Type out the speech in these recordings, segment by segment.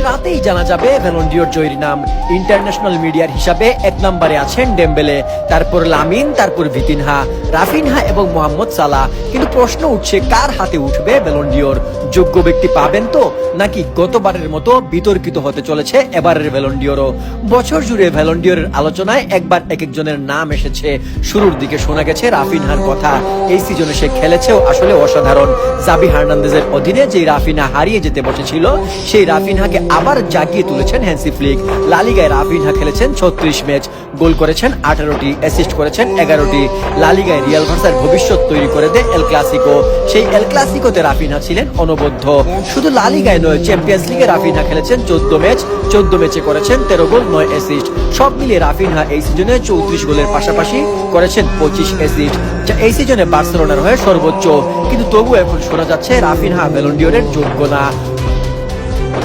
রাতেই জানা যাবে ব্যালন ডিওর জয়ীর নাম। ইন্টারন্যাশনাল মিডিয়ার হিসাবে 1 নম্বরে আছেন ডেম্বেলে, তারপর লামিন, তারপর ভিতিনহা, রাফিনহা এবং মোহাম্মদ সালাহ। কিন্তু প্রশ্ন উঠছে কার হাতে উঠবে ব্যালন ডিওর? যোগ্য ব্যক্তি পাবেন তো, নাকি গতবারের মতো বিতর্কিত হতে চলেছে এবারের ব্যালন ডিওরও? বছর জুড়ে ব্যালন ডিওরের আলোচনায় একবার এক একজনের নাম এসেছে। শুরুর দিকে শোনা গেছে রাফিনহার কথা। এই সিজনে সে খেলেছেও আসলে অসাধারণ। জাভি হার্নান্দেজের অধীনে যে রাফিনহা হারিয়ে যেতে বসেছিল, সেই রাফিনহাকে আবার জাগিয়ে তুলেছেন হ্যান্সি ফ্লিক। লা লিগায় রাফিনহা খেলেছেন 36 ম্যাচ, গোল করেছেন 18টি, অ্যাসিস্ট করেছেন 11টি। লা লিগায় রিয়াল বার্সার ভবিষ্যৎ তৈরি করে দেয় এল ক্লাসিকো। সেই এল ক্লাসিকোতে রাফিনহা ছিলেন অনবদ্য। শুধু লা লিগায় নয়, চ্যাম্পিয়ন্স লিগে রাফিনহা খেলেছেন 14 ম্যাচ, 14 ম্যাচে করেছেন 13 গোল, 9 অ্যাসিস্ট। সব মিলিয়ে রাফিনহা এই সিজনে 34 গোলের পাশাপাশি করেছেন 25 অ্যাসিস্ট, যা এই সিজনে বার্সেলোনার হয়ে সর্বোচ্চ। কিন্তু তবুও এখন শোনা যাচ্ছে রাফিনহা ব্যালন ডিওরের যোগ্য না।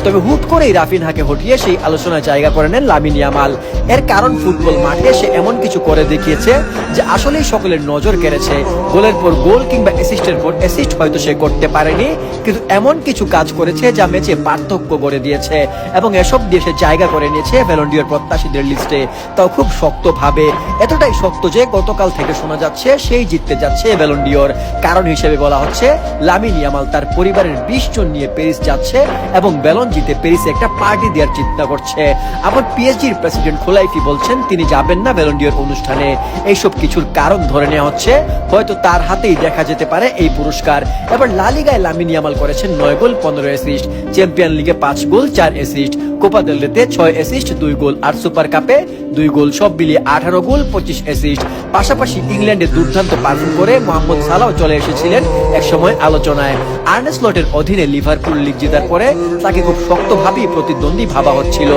তবে হুট করেই রাফিনহাকে হটিয়ে সেই আলোচনায় জায়গা করে নেন লামিন ইয়ামাল। এর কারণ ফুটবল মাঠে সে এমন কিছু করে দেখিয়েছে যে আসলেই সকলের নজর কেড়েছে। গোলের পর গোল কিংবা অ্যাসিস্টের পর অ্যাসিস্ট হয়তো সে করতে পারেনি, কিন্তু এমন কিছু কাজ করেছে যা ম্যাচে পার্থক্য গড়ে দিয়েছে, এবং এসব দিয়ে সে জায়গা করে নিয়েছে ব্যালন ডিওর প্রত্যাশীদের লিস্টে, তাও খুব শক্তভাবে। এতটাই শক্ত যে গতকাল থেকে শোনা যাচ্ছে সেই জিততে যাচ্ছে ব্যালন ডিওর। কারণ হিসেবে বলা হচ্ছে লামিন ইয়ামাল তার পরিবারের 20 জন নিয়ে প্যারিস যাচ্ছে এবং ব্যালন জিতে প্যারিসে একটা পার্টি দেওয়ার চিন্তা করছে। আবার পিএসজির প্রেসিডেন্ট খোলাইফি বলছেন তিনি যাবেন না ব্যালন ডিওর অনুষ্ঠানে। এইসব কিছুর কারণ ধরে নেওয়া হচ্ছে হয়তো তার হাতেই দেখা যেতে পারে এই পুরস্কার। এবার লা লিগায় লামিন ইয়ামাল করেছেন 9 গোল, 15 অ্যাসিস্ট, চ্যাম্পিয়ন লিগে 5 গোল, 4 অ্যাসিস্ট, কোপা দেল রেতে 6 অ্যাসিস্ট, 2 গোল, আর সুপার কাপে 2 গোল, সব মিলিয়ে 18 গোল, 25 অ্যাসিস্ট। পাশাপাশি ইংল্যান্ডে দুর্দান্ত পারফর্ম করে মোহাম্মদ সালাহ চলে এসেছিলেন একসময় আলোচনায়। আর্নে স্লটের অধীনে লিভারপুল লিগ জেতার পরে তাকে খুব শক্তভাবেই প্রতিদ্বন্দ্বী ভাবা হচ্ছিল।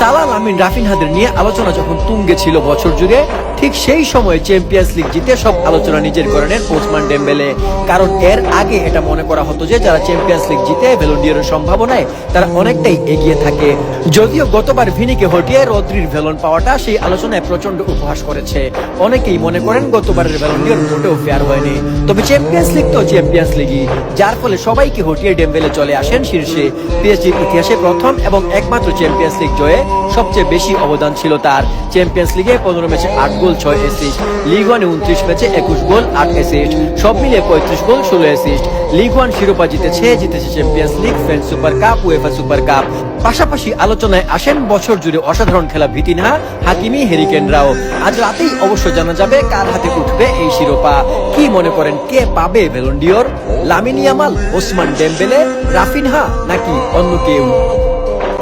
সালাহ, লামিন, রাফিনহাদের নিয়ে আলোচনা যখন তুঙ্গে ছিল বছর জুড়ে, ঠিক সেই সময় চ্যাম্পিয়ন্স লিগ জিতে সব আলোচনা নিজের করে নেন ওসমান ডেম্বেলে। কারণ এর আগে এটা মনে করা হতো যে যারা চ্যাম্পিয়ন্স লিগ জিতে ব্যালন ডিওরের সম্ভাবনায় তারা অনেকটাই এগিয়ে থাকে। যদিও গতবার ভিনিকে হটিয়ে রদ্রির ব্যালন পাওয়াটা সেই আলোচনায় প্রচন্ড উপহাস করেছে। অনেকেই মনে করেন গতবারের ব্যালন ডিওর মোটেও ফেয়ার হয়নি। তবে চ্যাম্পিয়ন্স লিগ তো চ্যাম্পিয়ন্স লিগই, যার ফলে সবাইকে হটিয়ে ডেম্বেলে চলে আসেন শীর্ষে। পিএসজির ইতিহাসে প্রথম এবং একমাত্র চ্যাম্পিয়ন্স লিগ জয়ে সবচেয়ে বেশি অবদান ছিল তার। চ্যাম্পিয়ন্স লিগে 15 ম্যাচে 8 গোল, 6 অ্যাসিস্ট, লিগ ওয়ানে 29 ম্যাচে 21 গোল, 8 অ্যাসিস্ট, সব মিলিয়ে 35 গোল, 16 অ্যাসিস্ট। লিগ ওয়ান শিরোপা জিতেছে champions league, French super cup, UEFA super cup. পাশাপাশি আলোচনায় আসেন বছর জুড়ে অসাধারণ খেলা ভিতিনহা, হাকিমি, হ্যারি কেনরাও। আজ রাতেই অবশ্য জানা যাবে কার হাতে উঠবে এই শিরোপা। কি মনে করেন কে পাবে Ballon d'Or? Lamine Yamal, Osman Dembélé, Raphinha নাকি অন্য কেউ?